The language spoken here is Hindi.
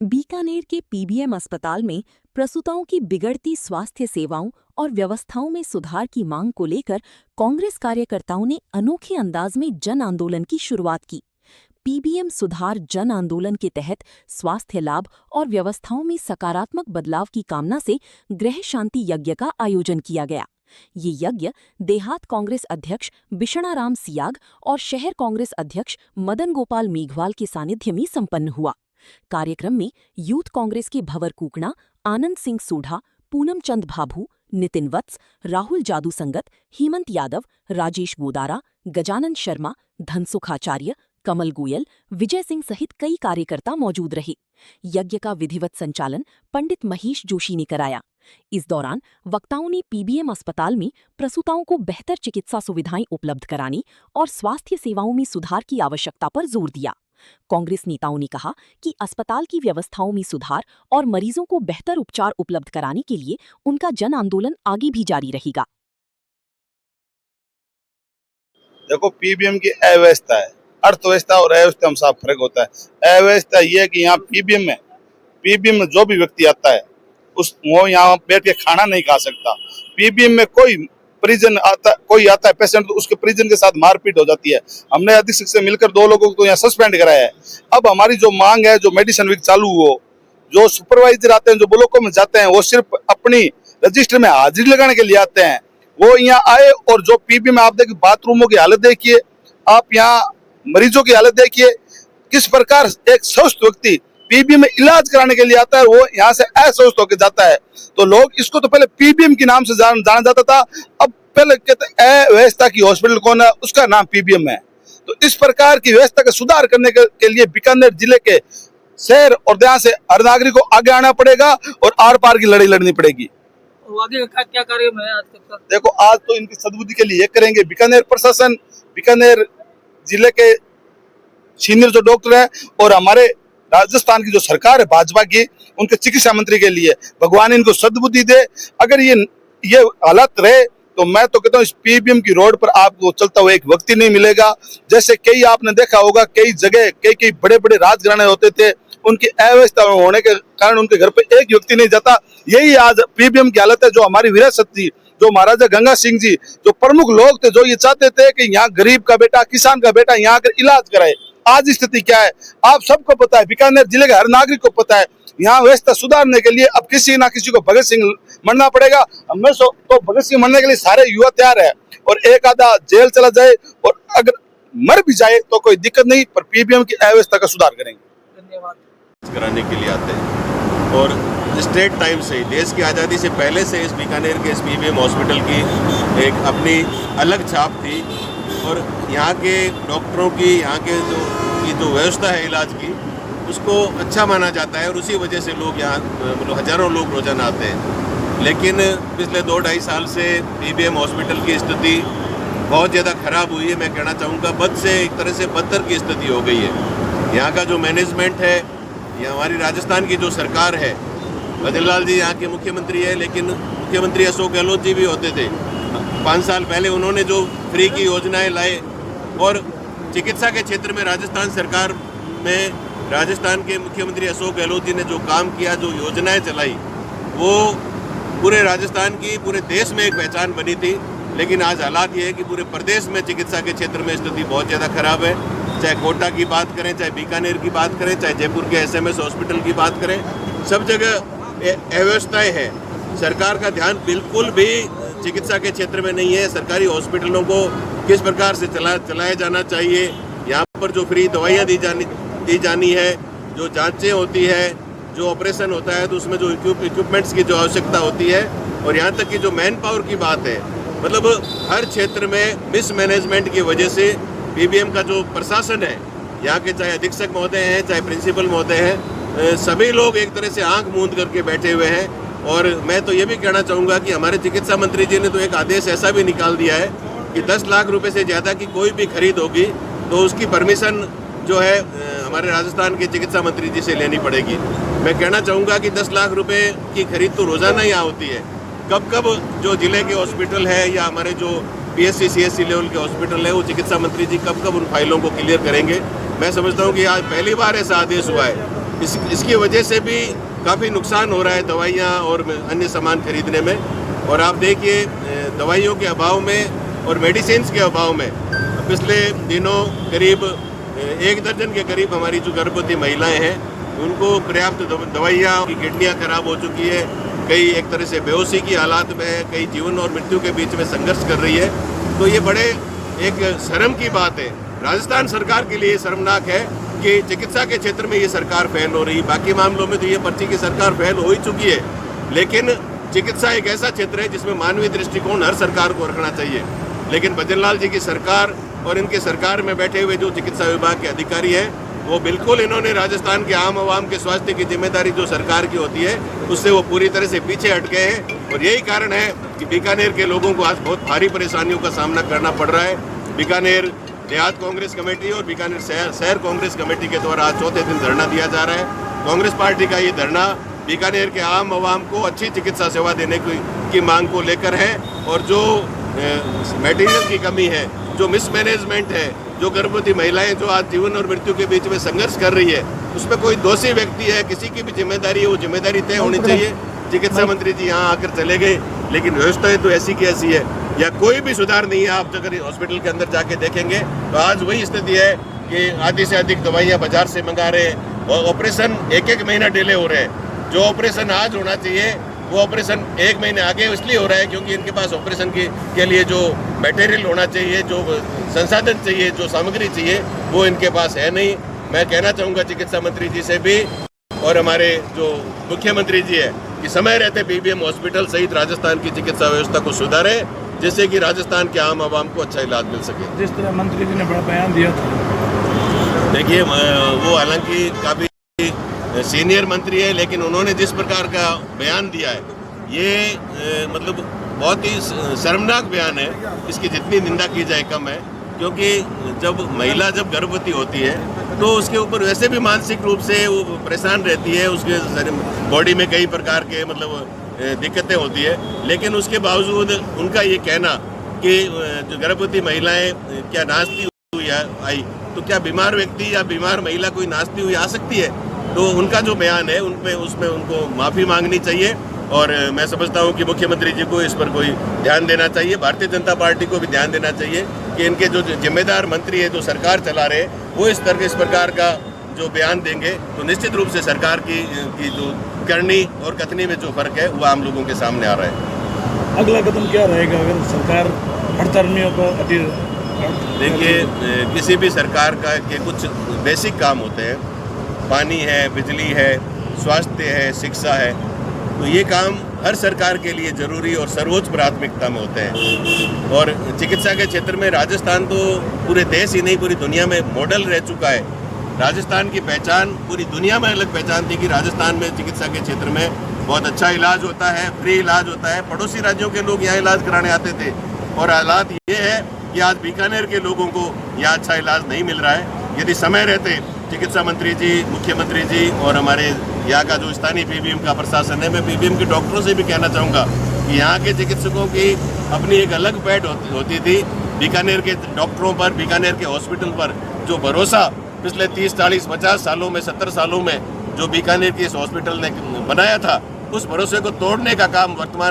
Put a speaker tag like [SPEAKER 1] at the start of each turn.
[SPEAKER 1] बीकानेर के पीबीएम अस्पताल में प्रसूताओं की बिगड़ती स्वास्थ्य सेवाओं और व्यवस्थाओं में सुधार की मांग को लेकर कांग्रेस कार्यकर्ताओं ने अनोखे अंदाज में जन आंदोलन की शुरुआत की। पीबीएम सुधार जन आंदोलन के तहत स्वास्थ्य लाभ और व्यवस्थाओं में सकारात्मक बदलाव की कामना से गृह शांति यज्ञ का आयोजन किया गया। ये यज्ञ देहात कांग्रेस अध्यक्ष बिशणाराम सियाग और शहर कांग्रेस अध्यक्ष मदन गोपाल मेघवाल के सानिध्य में संपन्न हुआ। कार्यक्रम में यूथ कांग्रेस के भंवर कुकणा, आनंद सिंह सूढ़ा, पूनम चंद भाभू, नितिन वत्स, राहुल जादू संगत, हेमंत यादव, राजेश गोदारा, गजानन शर्मा, धनसुख आचार्य, कमल गोयल, विजय सिंह सहित कई कार्यकर्ता मौजूद रहे। यज्ञ का विधिवत संचालन पंडित महेश जोशी ने कराया। इस दौरान वक्ताओं ने पीबीएम अस्पताल में प्रसूताओं को बेहतर चिकित्सा सुविधाएं उपलब्ध कराने और स्वास्थ्य सेवाओं में सुधार की आवश्यकता पर जोर दिया। कांग्रेस नेताओं ने कहा कि अस्पताल की व्यवस्थाओं में सुधार और मरीजों को बेहतर उपचार उपलब्ध कराने के लिए उनका जन आंदोलन आगे भी जारी रहेगा।
[SPEAKER 2] देखो, पीबीएम की अव्यवस्था है, अर्थव्यवस्था और अव्यवस्था में साफ फर्क होता है। अव्यवस्था ये है कि यहाँ पीबीएम में जो भी व्यक्ति आता है वो यहाँ बैठ के खाना नहीं खा सकता। पीबीएम में कोई आता है पेशेंट, तो उसके परिजन के साथ मारपीट हो जाती है। हमने अधीक्षक से मिलकर 2 लोगों को तो यहाँ सस्पेंड कराया है। अब हमारी जो मांग है, जो मेडिसिन वीक चालू हो, जो सुपरवाइजर आते हैं, जो ब्लॉकों में जाते हैं, वो सिर्फ अपनी रजिस्टर में हाजिरी लगाने के लिए आते हैं। वो यहाँ आए और जो पीबीएम में आप देखिए, बाथरूमों की हालत देखिए, आप यहाँ मरीजों की हालत देखिए, किस प्रकार एक स्वस्थ व्यक्ति पीबीएम में इलाज कराने के लिए आता है, वो यहाँ से अस्वस्थ होकर जाता है। तो लोग इसको तो पहले पीबीएम के नाम से जाना जाता था, अब पहले कहते अव्यवस्था की हॉस्पिटल कौन है, उसका नाम पीबीएम है। तो इस प्रकार की व्यवस्था का सुधार करने के लिए बीकानेर जिले के शहर और यहाँ से हर नागरिक को आगे आना पड़ेगा और आर पार की लड़ाई लड़नी पड़ेगी।
[SPEAKER 3] आगे का क्या कार्य है आज तक?
[SPEAKER 2] देखो, आज तो इनकी सद्बुद्धि के लिए ये करेंगे। बीकानेर प्रशासन, बीकानेर जिले के सीनियर जो डॉक्टर है और हमारे राजस्थान की जो सरकार है भाजपा की, उनके चिकित्सा मंत्री के लिए भगवान इनको सद्बुद्धि दे। अगर ये हालत रहे तो मैं तो कहता हूँ इस पीबीएम की रोड पर आपको चलता हुआ एक व्यक्ति नहीं मिलेगा। जैसे कई आपने देखा होगा, कई जगह कई बड़े बड़े राजघराने होते थे, उनकी अव्यवस्था होने के कारण उनके घर पे एक व्यक्ति नहीं जाता। यही आज पीबीएम की हालत है। जो हमारी विरासत थी, जो महाराजा गंगा सिंह जी, जो प्रमुख लोग थे, जो ये चाहते थे कि यहाँ गरीब का बेटा, किसान का बेटा यहाँ आकर इलाज कराए, आज स्थिति क्या है आप सबको पता है। बीकानेर जिले के हर नागरिक को पता है। यहाँ व्यवस्था सुधारने के लिए अब किसी ना किसी को भगत सिंह मरना पड़ेगा। हमें तो भगत सिंह मरने के लिए सारे युवा तैयार है, और एक आधा जेल चला जाए और अगर मर भी जाए तो कोई दिक्कत नहीं, पर पीबीएम की अव्यवस्था का सुधार करेंगे।
[SPEAKER 3] धन्यवाद।
[SPEAKER 4] कराने के लिए आते हैं और स्टेट टाइम से ही, देश की आज़ादी से पहले से इस बीकानेर के इस पीबीएम हॉस्पिटल की एक अपनी अलग छाप थी। और यहाँ के डॉक्टरों की, यहाँ के जो व्यवस्था है इलाज की, उसको अच्छा माना जाता है और उसी वजह से लोग यहाँ मतलब हज़ारों लोग रोजाना आते हैं। लेकिन पिछले 2-2.5 साल से पीबीएम हॉस्पिटल की स्थिति बहुत ज़्यादा ख़राब हुई है। मैं कहना चाहूँगा बद से एक तरह से बदतर की स्थिति हो गई है। यहाँ का जो मैनेजमेंट है, यहाँ हमारी राजस्थान की जो सरकार है, भजन लाल जी यहाँ के मुख्यमंत्री है, लेकिन मुख्यमंत्री अशोक गहलोत जी भी होते थे। 5 साल पहले उन्होंने जो फ्री की योजनाएं लाए और चिकित्सा के क्षेत्र में राजस्थान सरकार में राजस्थान के मुख्यमंत्री अशोक गहलोत जी ने जो काम किया, जो योजनाएं चलाई, वो पूरे राजस्थान की, पूरे देश में एक पहचान बनी थी। लेकिन आज हालात ये है कि पूरे प्रदेश में चिकित्सा के क्षेत्र में स्थिति बहुत ज़्यादा खराब है। चाहे कोटा की बात करें, चाहे बीकानेर की बात करें, चाहे जयपुर के एसएमएस हॉस्पिटल की बात करें, सब जगह अव्यवस्थाएँ हैं। सरकार का ध्यान बिल्कुल भी चिकित्सा के क्षेत्र में नहीं है। सरकारी हॉस्पिटलों को किस प्रकार से चलाया जाना चाहिए, यहाँ पर जो फ्री दवाइयाँ दी जानी है, जो जांचें होती है, जो ऑपरेशन होता है, तो उसमें जो इक्विपमेंट्स की जो आवश्यकता होती है, और यहाँ तक कि जो मैन पावर की बात है, मतलब हर क्षेत्र में मिसमैनेजमेंट की वजह से पीबीएम का जो प्रशासन है, यहाँ के चाहे अधीक्षक महोदय हैं, चाहे प्रिंसिपल महोदय हैं, सभी लोग एक तरह से आंख मूंद करके बैठे हुए हैं। और मैं तो ये भी कहना चाहूँगा कि हमारे चिकित्सा मंत्री जी ने तो एक आदेश ऐसा भी निकाल दिया है कि 10 लाख रुपए से ज़्यादा की कोई भी खरीद होगी तो उसकी परमिशन जो है हमारे राजस्थान के चिकित्सा मंत्री जी से लेनी पड़ेगी। मैं कहना चाहूँगा कि 10 लाख रुपए की खरीद तो रोज़ाना यहाँ होती है। कब जो जिले के हॉस्पिटल है या हमारे जो पीएससी सीएससी लेवल के हॉस्पिटल है, वो चिकित्सा मंत्री जी कब उन फाइलों को क्लियर करेंगे। मैं समझता हूँ कि आज पहली बार ऐसा आदेश हुआ है इसकी वजह से भी काफ़ी नुकसान हो रहा है दवाइयाँ और अन्य सामान खरीदने में। और आप देखिए दवाइयों के अभाव में और मेडिसिन्स के अभाव में पिछले दिनों करीब 1 दर्जन के करीब हमारी जो गर्भवती महिलाएं हैं उनको पर्याप्त दवाइयाँ की किडनियाँ खराब हो चुकी है, कई एक तरह से बेहोशी की हालात में है, कई जीवन और मृत्यु के बीच में संघर्ष कर रही है। तो ये बड़े एक शर्म की बात है, राजस्थान सरकार के लिए शर्मनाक है कि चिकित्सा के क्षेत्र में ये सरकार फेल हो रही है। बाकी मामलों में तो ये पर्ची की सरकार फेल हो ही चुकी है, लेकिन चिकित्सा एक ऐसा क्षेत्र है जिसमें मानवीय दृष्टिकोण हर सरकार को रखना चाहिए। लेकिन भजनलाल जी की सरकार और इनके सरकार में बैठे हुए जो चिकित्सा विभाग के अधिकारी हैं वो बिल्कुल इन्होंने राजस्थान के आम आवाम के स्वास्थ्य की जिम्मेदारी जो सरकार की होती है उससे वो पूरी तरह से पीछे हट गए हैं। और यही कारण है कि बीकानेर के लोगों को आज बहुत भारी परेशानियों का सामना करना पड़ रहा है। बीकानेर देहात कांग्रेस कमेटी और बीकानेर शहर कांग्रेस कमेटी के द्वारा आज चौथे दिन धरना दिया जा रहा है। कांग्रेस पार्टी का ये धरना बीकानेर के आम आवाम को अच्छी चिकित्सा सेवा देने की मांग को लेकर है। और जो मटेरियल की कमी है, जो मिसमैनेजमेंट है, जो गर्भवती महिलाएं जो आज जीवन और मृत्यु के बीच में संघर्ष कर रही है, उसमें कोई दोषी व्यक्ति है, किसी की भी जिम्मेदारी है, वो जिम्मेदारी तय होनी चाहिए। चिकित्सा मंत्री जी यहाँ आकर चले गए, लेकिन व्यवस्थाएं तो ऐसी की ऐसी है, या कोई भी सुधार नहीं है। आप अगर हॉस्पिटल के अंदर जाके देखेंगे तो आज वही स्थिति है कि आधी से अधिक दवाइयाँ बाजार से मंगा रहे हैं और ऑपरेशन 1-1 महीना डिले हो रहे हैं। जो ऑपरेशन आज होना चाहिए वो ऑपरेशन 1 महीने आगे इसलिए हो रहा है क्योंकि इनके पास ऑपरेशन के लिए जो मटेरियल होना चाहिए, जो संसाधन चाहिए, जो सामग्री चाहिए, वो इनके पास है नहीं। मैं कहना चाहूँगा चिकित्सा मंत्री जी से भी और हमारे जो मुख्यमंत्री जी है कि समय रहते पीबीएम हॉस्पिटल सहित राजस्थान की चिकित्सा व्यवस्था को सुधारे, जिससे कि राजस्थान के आम आवाम को अच्छा इलाज मिल सके।
[SPEAKER 5] जिस तरह मंत्री जी ने बड़ा बयान दिया था,
[SPEAKER 4] देखिए वो हालांकि काफ़ी सीनियर मंत्री है, लेकिन उन्होंने जिस प्रकार का बयान दिया है ये मतलब बहुत ही शर्मनाक बयान है। इसकी जितनी निंदा की जाए कम है, क्योंकि जब महिला गर्भवती होती है तो उसके ऊपर वैसे भी मानसिक रूप से वो परेशान रहती है, उसके बॉडी में कई प्रकार के मतलब दिक्कतें होती है। लेकिन उसके बावजूद उनका ये कहना कि जो गर्भवती महिलाएं क्या नाचती हुई आई, तो क्या बीमार व्यक्ति या बीमार महिला कोई नाचती हुई आ सकती है? तो उनका जो बयान है उसमें उनको माफ़ी मांगनी चाहिए। और मैं समझता हूं कि मुख्यमंत्री जी को इस पर कोई ध्यान देना चाहिए, भारतीय जनता पार्टी को भी ध्यान देना चाहिए कि इनके जो जिम्मेदार मंत्री है, जो सरकार चला रहे, वो इस प्रकार का जो बयान देंगे तो निश्चित रूप से सरकार की जो करनी और कथनी में जो फर्क है वो आम लोगों के सामने आ रहा है।
[SPEAKER 5] अगला कदम क्या रहेगा अगर सरकार हड़तालियों को
[SPEAKER 4] देखिए, किसी भी सरकार का के कुछ बेसिक काम होते हैं, पानी है, बिजली है, स्वास्थ्य है, शिक्षा है, तो ये काम हर सरकार के लिए ज़रूरी और सर्वोच्च प्राथमिकता में होते हैं। और चिकित्सा के क्षेत्र में राजस्थान तो पूरे देश ही नहीं पूरी दुनिया में मॉडल रह चुका है। राजस्थान की पहचान पूरी दुनिया में अलग पहचान थी कि राजस्थान में चिकित्सा के क्षेत्र में बहुत अच्छा इलाज होता है, फ्री इलाज होता है। पड़ोसी राज्यों के लोग यहाँ इलाज कराने आते थे और हालात ये है कि आज बीकानेर के लोगों को यहाँ अच्छा इलाज नहीं मिल रहा है। यदि समय रहते चिकित्सा मंत्री जी, मुख्यमंत्री जी और हमारे यहाँ का जो स्थानीय पीबीएम का प्रशासन है, मैं पीबीएम के डॉक्टरों से भी कहना चाहूँगा कि यहाँ के चिकित्सकों की अपनी एक अलग पैठ होती थी। बीकानेर के डॉक्टरों पर, बीकानेर के हॉस्पिटल पर जो भरोसा पिछले 30, 40, 50 सालों में, 70 सालों में जो बीकानेर के इस हॉस्पिटल ने बनाया था, उस भरोसे को तोड़ने का काम वर्तमान